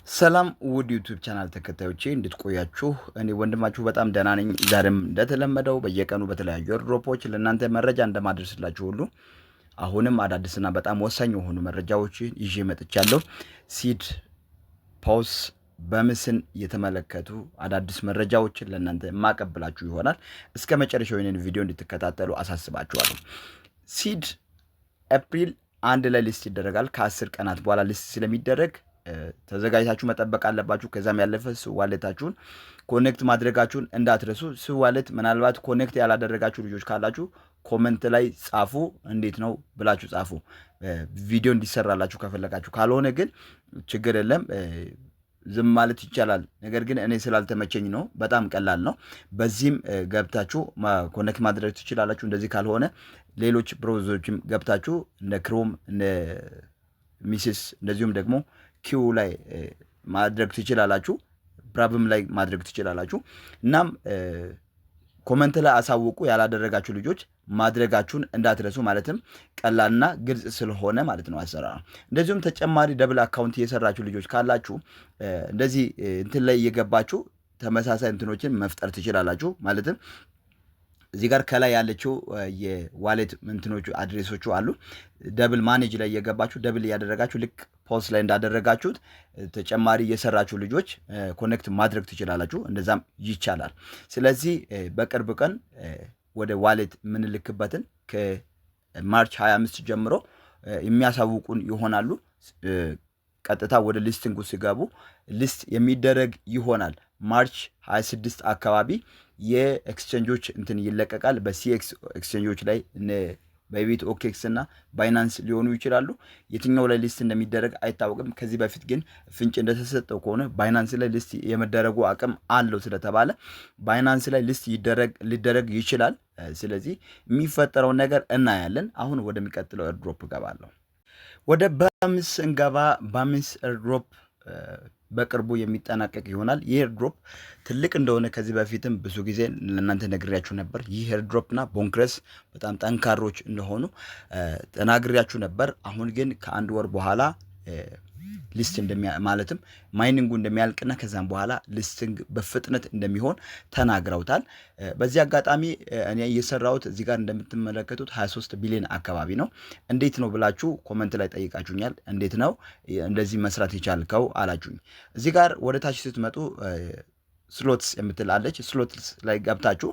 ሰላም ውድ ዩቲዩብ ቻናል ተከታዮቼ እንድትቆያችሁ እኔ ወንድማችሁ በጣም ደህና ነኝ። ዛሬም እንደተለመደው በየቀኑ በተለያዩ ድሮፖች ለእናንተ መረጃ እንደማደርስላችሁ ሁሉ አሁንም አዳዲስና በጣም ወሳኝ የሆኑ መረጃዎችን ይዤ መጥቻለሁ። ሲድ ፖስ በምስል የተመለከቱ አዳዲስ መረጃዎችን ለእናንተ የማቀብላችሁ ይሆናል። እስከ መጨረሻው ይህንን ቪዲዮ እንድትከታተሉ አሳስባችኋለሁ። ሲድ ኤፕሪል 1 ላይ ሊስት ይደረጋል። ከ10 ቀናት በኋላ ሊስት ስለሚደረግ ተዘጋጅታችሁ መጠበቅ አለባችሁ። ከዛም ያለፈ ስዋሌታችሁን ኮኔክት ማድረጋችሁን እንዳትረሱ። ስዋሌት ምናልባት ኮኔክት ያላደረጋችሁ ልጆች ካላችሁ ኮመንት ላይ ጻፉ፣ እንዴት ነው ብላችሁ ጻፉ፣ ቪዲዮ እንዲሰራላችሁ ከፈለጋችሁ። ካልሆነ ግን ችግር የለም ዝም ማለት ይቻላል። ነገር ግን እኔ ስላልተመቸኝ ነው። በጣም ቀላል ነው። በዚህም ገብታችሁ ኮኔክት ማድረግ ትችላላችሁ። እንደዚህ ካልሆነ ሌሎች ብሮዘሮችም ገብታችሁ እንደ ክሮም እንደ ሚስስ እንደዚሁም ደግሞ ኪው ላይ ማድረግ ትችላላችሁ። ብራብም ላይ ማድረግ ትችላላችሁ። እናም ኮመንት ላይ አሳውቁ ያላደረጋችሁ ልጆች ማድረጋችሁን እንዳትረሱ። ማለትም ቀላልና ግልጽ ስለሆነ ማለት ነው አሰራሩ። እንደዚሁም ተጨማሪ ደብል አካውንት የሰራችሁ ልጆች ካላችሁ እንደዚህ እንትን ላይ እየገባችሁ ተመሳሳይ እንትኖችን መፍጠር ትችላላችሁ። ማለትም እዚህ ጋር ከላይ ያለችው የዋሌት እንትኖቹ አድሬሶቹ አሉ። ደብል ማኔጅ ላይ እየገባችሁ ደብል እያደረጋችሁ ልክ ፖስት ላይ እንዳደረጋችሁት ተጨማሪ የሰራችሁ ልጆች ኮኔክት ማድረግ ትችላላችሁ። እንደዛም ይቻላል። ስለዚህ በቅርብ ቀን ወደ ዋሌት የምንልክበትን ከማርች 25 ጀምሮ የሚያሳውቁን ይሆናሉ። ቀጥታ ወደ ሊስቲንጉ ሲገቡ ሊስት የሚደረግ ይሆናል። ማርች 26 አካባቢ የኤክስቼንጆች እንትን ይለቀቃል። በሲኤክስ ኤክስቼንጆች ላይ በቢት ኦኬክስ እና ባይናንስ ሊሆኑ ይችላሉ። የትኛው ላይ ሊስት እንደሚደረግ አይታወቅም። ከዚህ በፊት ግን ፍንጭ እንደተሰጠው ከሆነ ባይናንስ ላይ ሊስት የመደረጉ አቅም አለው ስለተባለ ባይናንስ ላይ ሊስት ሊደረግ ይችላል። ስለዚህ የሚፈጠረውን ነገር እናያለን። አሁን ወደሚቀጥለው ኤርድሮፕ እገባለሁ። ወደ ባምስ እንገባ። ባምስ ኤርድሮፕ በቅርቡ የሚጠናቀቅ ይሆናል። ይህ ኤርድሮፕ ትልቅ እንደሆነ ከዚህ በፊትም ብዙ ጊዜ ለእናንተ ነግሬያችሁ ነበር። ይህ ኤርድሮፕና ቦንክረስ በጣም ጠንካሮች እንደሆኑ ተናግሬያችሁ ነበር። አሁን ግን ከአንድ ወር በኋላ ሊስት ማለትም ማይኒንጉ እንደሚያልቅና ከዛም በኋላ ሊስቲንግ በፍጥነት እንደሚሆን ተናግረውታል። በዚህ አጋጣሚ እኔ እየሰራሁት እዚህ ጋር እንደምትመለከቱት 23 ቢሊዮን አካባቢ ነው። እንዴት ነው ብላችሁ ኮመንት ላይ ጠይቃችሁኛል። እንዴት ነው እንደዚህ መስራት የቻልከው አላችሁኝ። እዚህ ጋር ወደ ታች ስትመጡ ስሎትስ የምትላለች ስሎትስ ላይ ገብታችሁ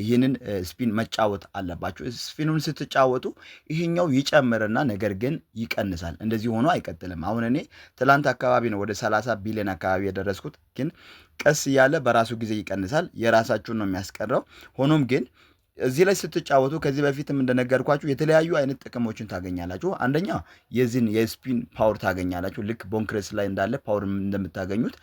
ይህንን ስፒን መጫወት አለባችሁ። ስፒኑን ስትጫወቱ ይሄኛው ይጨምርና ነገር ግን ይቀንሳል። እንደዚህ ሆኖ አይቀጥልም። አሁን እኔ ትላንት አካባቢ ነው ወደ 30 ቢሊዮን አካባቢ የደረስኩት፣ ግን ቀስ እያለ በራሱ ጊዜ ይቀንሳል። የራሳችሁን ነው የሚያስቀረው። ሆኖም ግን እዚህ ላይ ስትጫወቱ ከዚህ በፊትም እንደነገርኳችሁ የተለያዩ አይነት ጥቅሞችን ታገኛላችሁ። አንደኛ የዚህን የስፒን ፓወር ታገኛላችሁ። ልክ ቦንክረስ ላይ እንዳለ ፓወር እንደምታገኙት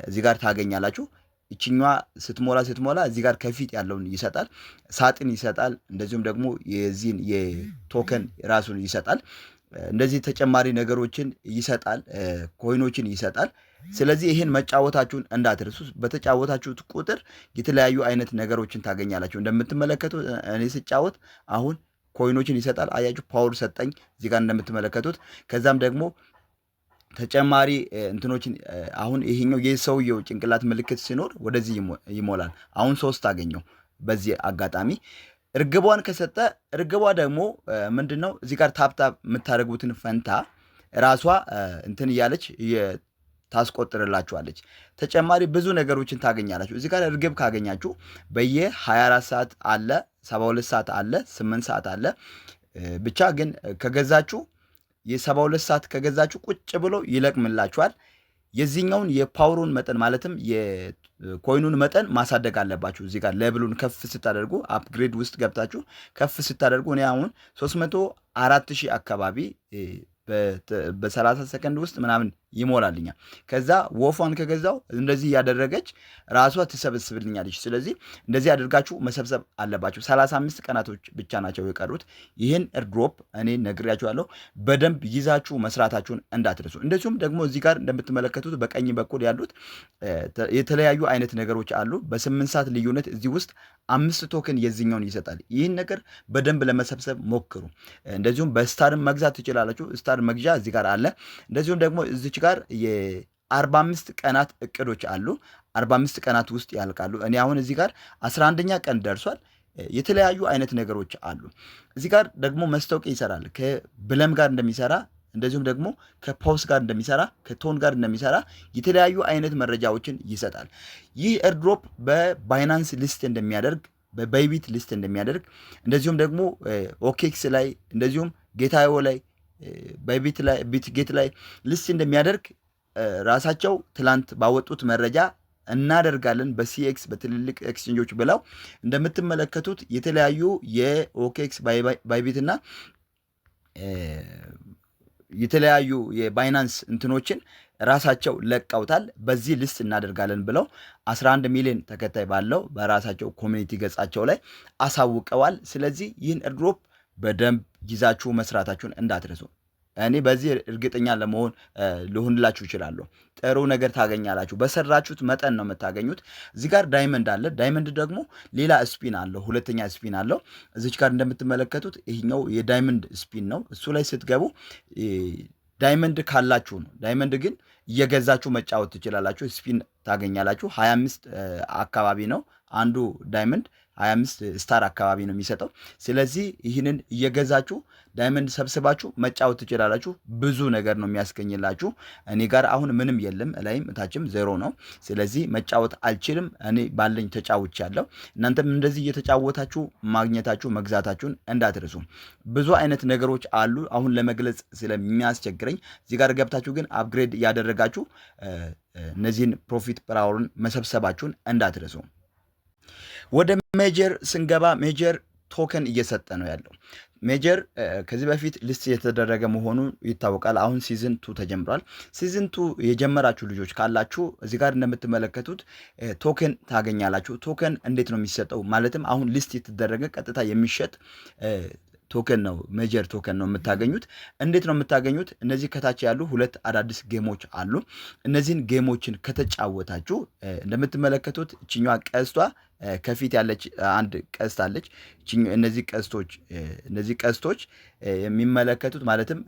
እዚህ ጋር ታገኛላችሁ። እችኛዋ ስትሞላ እዚህ ጋር ከፊት ያለውን ይሰጣል፣ ሳጥን ይሰጣል። እንደዚሁም ደግሞ የዚህን የቶከን ራሱን ይሰጣል። እንደዚህ ተጨማሪ ነገሮችን ይሰጣል፣ ኮይኖችን ይሰጣል። ስለዚህ ይህን መጫወታችሁን እንዳትረሱ። በተጫወታችሁት ቁጥር የተለያዩ አይነት ነገሮችን ታገኛላችሁ። እንደምትመለከቱ እኔ ስጫወት አሁን ኮይኖችን ይሰጣል። አያችሁ፣ ፓወር ሰጠኝ እዚህ ጋር እንደምትመለከቱት። ከዛም ደግሞ ተጨማሪ እንትኖችን አሁን ይሄኛው የሰውየው ጭንቅላት ምልክት ሲኖር ወደዚህ ይሞላል። አሁን 3 አገኘው። በዚህ አጋጣሚ እርግቧን ከሰጠ እርግቧ ደግሞ ምንድነው እዚህ ጋር ታፕታፕ የምታደርጉትን ፈንታ ራሷ እንትን እያለች ታስቆጥርላችኋለች። ተጨማሪ ብዙ ነገሮችን ታገኛላችሁ። እዚህ ጋር እርግብ ካገኛችሁ በየ24 ሰዓት አለ፣ 72 ሰዓት አለ፣ 8 ሰዓት አለ። ብቻ ግን ከገዛችሁ የ72 ሰዓት ከገዛችሁ ቁጭ ብሎ ይለቅምላችኋል። የዚህኛውን የፓወሩን መጠን ማለትም የኮይኑን መጠን ማሳደግ አለባችሁ። እዚህ ጋር ሌብሉን ከፍ ስታደርጉ አፕግሬድ ውስጥ ገብታችሁ ከፍ ስታደርጉ እኔ አሁን 304,000 አካባቢ በ30 ሰከንድ ውስጥ ምናምን ይሞላልኛል። ከዛ ወፏን ከገዛው እንደዚህ እያደረገች ራሷ ትሰበስብልኛለች። ስለዚህ እንደዚህ አድርጋችሁ መሰብሰብ አለባችሁ። 35 ቀናቶች ብቻ ናቸው የቀሩት። ይህን ኤርድሮፕ እኔ ነግሬያችኋለሁ። በደንብ ይዛችሁ መስራታችሁን እንዳትረሱ። እንደዚሁም ደግሞ እዚህ ጋር እንደምትመለከቱት በቀኝ በኩል ያሉት የተለያዩ አይነት ነገሮች አሉ። በ8 ሰዓት ልዩነት እዚህ ውስጥ 5 ቶክን የዚህኛውን ይሰጣል። ይህን ነገር በደንብ ለመሰብሰብ ሞክሩ። እንደዚሁም በስታር መግዛት ትችላላችሁ። ስታር መግዣ እዚህ ጋር አለ። እንደዚሁም ደግሞ እዚች ጋር 45 ቀናት እቅዶች አሉ። 45 ቀናት ውስጥ ያልቃሉ። እኔ አሁን እዚህ ጋር 11ኛ ቀን ደርሷል። የተለያዩ አይነት ነገሮች አሉ። እዚህ ጋር ደግሞ መስታወቂያ ይሰራል። ከብለም ጋር እንደሚሰራ እንደዚሁም ደግሞ ከፖስ ጋር እንደሚሰራ ከቶን ጋር እንደሚሰራ የተለያዩ አይነት መረጃዎችን ይሰጣል። ይህ ኤርድሮፕ በባይናንስ ሊስት እንደሚያደርግ በባይቢት ሊስት እንደሚያደርግ እንደዚሁም ደግሞ ኦኬክስ ላይ እንደዚሁም ጌታዮ ላይ ባይቢት ላይ ቢትጌት ላይ ሊስት እንደሚያደርግ ራሳቸው ትላንት ባወጡት መረጃ እናደርጋለን በሲኤክስ በትልልቅ ኤክስቼንጆች ብለው እንደምትመለከቱት የተለያዩ የኦኬክስ ባይቢት እና የተለያዩ የባይናንስ እንትኖችን ራሳቸው ለቀውታል። በዚህ ሊስት እናደርጋለን ብለው 11 ሚሊዮን ተከታይ ባለው በራሳቸው ኮሚኒቲ ገጻቸው ላይ አሳውቀዋል። ስለዚህ ይህን ኤርድሮፕ በደንብ ይዛችሁ መስራታችሁን እንዳትረሱ። እኔ በዚህ እርግጠኛ ለመሆን ልሆንላችሁ እችላለሁ። ጥሩ ነገር ታገኛላችሁ። በሰራችሁት መጠን ነው የምታገኙት። እዚህ ጋር ዳይመንድ አለ። ዳይመንድ ደግሞ ሌላ ስፒን አለው፣ ሁለተኛ ስፒን አለው። እዚች ጋር እንደምትመለከቱት ይሄኛው የዳይመንድ ስፒን ነው። እሱ ላይ ስትገቡ ዳይመንድ ካላችሁ ነው። ዳይመንድ ግን እየገዛችሁ መጫወት ትችላላችሁ። ስፒን ታገኛላችሁ። 25 አካባቢ ነው አንዱ ዳይመንድ 25 ስታር አካባቢ ነው የሚሰጠው። ስለዚህ ይህንን እየገዛችሁ ዳይመንድ ሰብስባችሁ መጫወት ትችላላችሁ። ብዙ ነገር ነው የሚያስገኝላችሁ። እኔ ጋር አሁን ምንም የለም፣ ላይም እታችም ዜሮ ነው። ስለዚህ መጫወት አልችልም። እኔ ባለኝ ተጫውቻለሁ። እናንተም እንደዚህ እየተጫወታችሁ ማግኘታችሁ መግዛታችሁን እንዳትረሱ። ብዙ አይነት ነገሮች አሉ። አሁን ለመግለጽ ስለሚያስቸግረኝ እዚህ ጋር ገብታችሁ ግን አፕግሬድ እያደረጋችሁ እነዚህን ፕሮፊት ፐር መሰብሰባችሁን እንዳትረሱ። ወደ ሜጀር ስንገባ ሜጀር ቶከን እየሰጠ ነው ያለው። ሜጀር ከዚህ በፊት ሊስት የተደረገ መሆኑ ይታወቃል። አሁን ሲዝን 2 ተጀምሯል። ሲዝን 2 የጀመራችሁ ልጆች ካላችሁ እዚህ ጋር እንደምትመለከቱት ቶከን ታገኛላችሁ። ቶከን እንዴት ነው የሚሰጠው? ማለትም አሁን ሊስት የተደረገ ቀጥታ የሚሸጥ ቶከን ነው። ሜጀር ቶከን ነው የምታገኙት። እንዴት ነው የምታገኙት? እነዚህ ከታች ያሉ ሁለት አዳዲስ ጌሞች አሉ። እነዚህን ጌሞችን ከተጫወታችሁ እንደምትመለከቱት እችኛዋ ቀስቷ ከፊት ያለች አንድ ቀስት አለች። እነዚህ ቀስቶች የሚመለከቱት ማለትም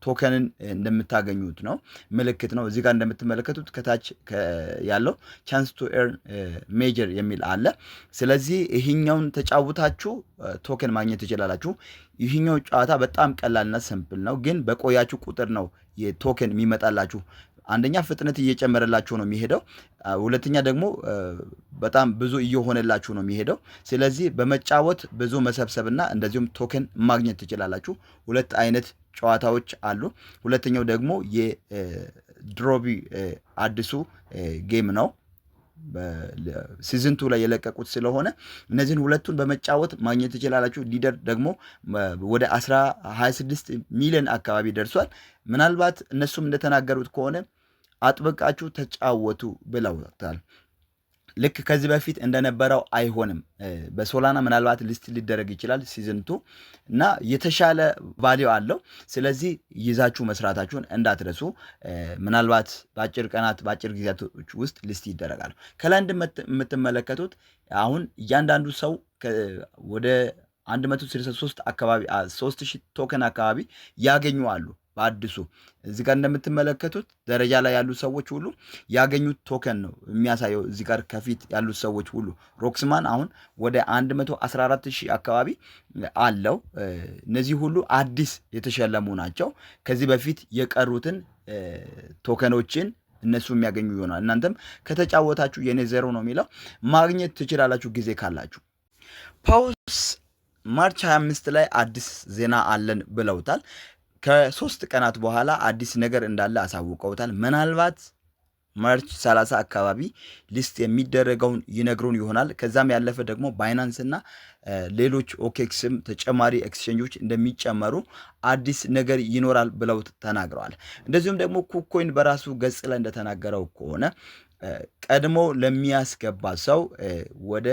ቶከንን እንደምታገኙት ነው፣ ምልክት ነው። እዚህ ጋር እንደምትመለከቱት ከታች ያለው ቻንስ ቱ ኤርን ሜጀር የሚል አለ። ስለዚህ ይህኛውን ተጫውታችሁ ቶከን ማግኘት ትችላላችሁ። ይህኛው ጨዋታ በጣም ቀላልና ሲምፕል ነው፣ ግን በቆያችሁ ቁጥር ነው የቶከን የሚመጣላችሁ። አንደኛ ፍጥነት እየጨመረላችሁ ነው የሚሄደው። ሁለተኛ ደግሞ በጣም ብዙ እየሆነላችሁ ነው የሚሄደው። ስለዚህ በመጫወት ብዙ መሰብሰብና እንደዚሁም ቶከን ማግኘት ትችላላችሁ። ሁለት አይነት ጨዋታዎች አሉ። ሁለተኛው ደግሞ የድሮቢ አዲሱ ጌም ነው። ሲዝን 2 ላይ የለቀቁት ስለሆነ እነዚህን ሁለቱን በመጫወት ማግኘት ትችላላችሁ። ሊደር ደግሞ ወደ 26 ሚሊዮን አካባቢ ደርሷል። ምናልባት እነሱም እንደተናገሩት ከሆነ አጥብቃችሁ ተጫወቱ ብለውታል። ልክ ከዚህ በፊት እንደነበረው አይሆንም። በሶላና ምናልባት ሊስት ሊደረግ ይችላል ሲዝን 2 እና የተሻለ ቫሊዩ አለው። ስለዚህ ይዛችሁ መስራታችሁን እንዳትረሱ። ምናልባት በአጭር ቀናት በአጭር ጊዜያቶች ውስጥ ሊስት ይደረጋሉ። ከላይ እንደምትመለከቱት አሁን እያንዳንዱ ሰው ወደ 163 አካባቢ 3000 ቶከን አካባቢ ያገኙ አሉ። በአዲሱ እዚህ ጋር እንደምትመለከቱት ደረጃ ላይ ያሉ ሰዎች ሁሉ ያገኙት ቶከን ነው የሚያሳየው። እዚህ ጋር ከፊት ያሉት ሰዎች ሁሉ ሮክስማን አሁን ወደ 114000 አካባቢ አለው። እነዚህ ሁሉ አዲስ የተሸለሙ ናቸው። ከዚህ በፊት የቀሩትን ቶከኖችን እነሱ የሚያገኙ ይሆናል። እናንተም ከተጫወታችሁ የኔ ዜሮ ነው የሚለው ማግኘት ትችላላችሁ ጊዜ ካላችሁ። ፓውስ ማርች 25 ላይ አዲስ ዜና አለን ብለውታል። ከ3 ቀናት በኋላ አዲስ ነገር እንዳለ አሳውቀውታል። ምናልባት ማርች 30 አካባቢ ሊስት የሚደረገውን ይነግሩን ይሆናል። ከዛም ያለፈ ደግሞ ባይናንስ እና ሌሎች ኦኬክስም ተጨማሪ ኤክስቼንጆች እንደሚጨመሩ አዲስ ነገር ይኖራል ብለው ተናግረዋል። እንደዚሁም ደግሞ ኩኮይን በራሱ ገጽ ላይ እንደተናገረው ከሆነ ቀድሞ ለሚያስገባ ሰው ወደ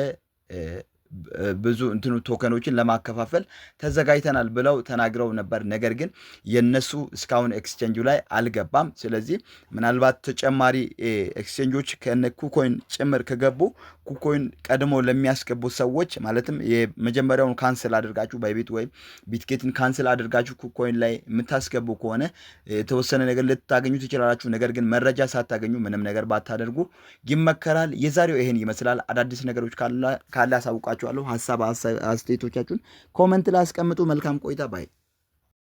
ብዙ እንትኑ ቶከኖችን ለማከፋፈል ተዘጋጅተናል ብለው ተናግረው ነበር። ነገር ግን የነሱ እስካሁን ኤክስቼንጁ ላይ አልገባም። ስለዚህ ምናልባት ተጨማሪ ኤክስቼንጆች ከነ ኩኮይን ጭምር ከገቡ ኩኮይን ቀድሞ ለሚያስገቡ ሰዎች ማለትም የመጀመሪያውን ካንስል አድርጋችሁ ባይቢት ወይም ቢትጌትን ካንስል አድርጋችሁ ኩኮይን ላይ የምታስገቡ ከሆነ የተወሰነ ነገር ልታገኙ ትችላላችሁ። ነገር ግን መረጃ ሳታገኙ ምንም ነገር ባታደርጉ ይመከራል። የዛሬው ይሄን ይመስላል። አዳዲስ ነገሮች ካለ አሳውቃችኋለሁ። ሀሳብ አስተያየቶቻችሁን ኮመንት ላይ አስቀምጡ። መልካም ቆይታ ባይ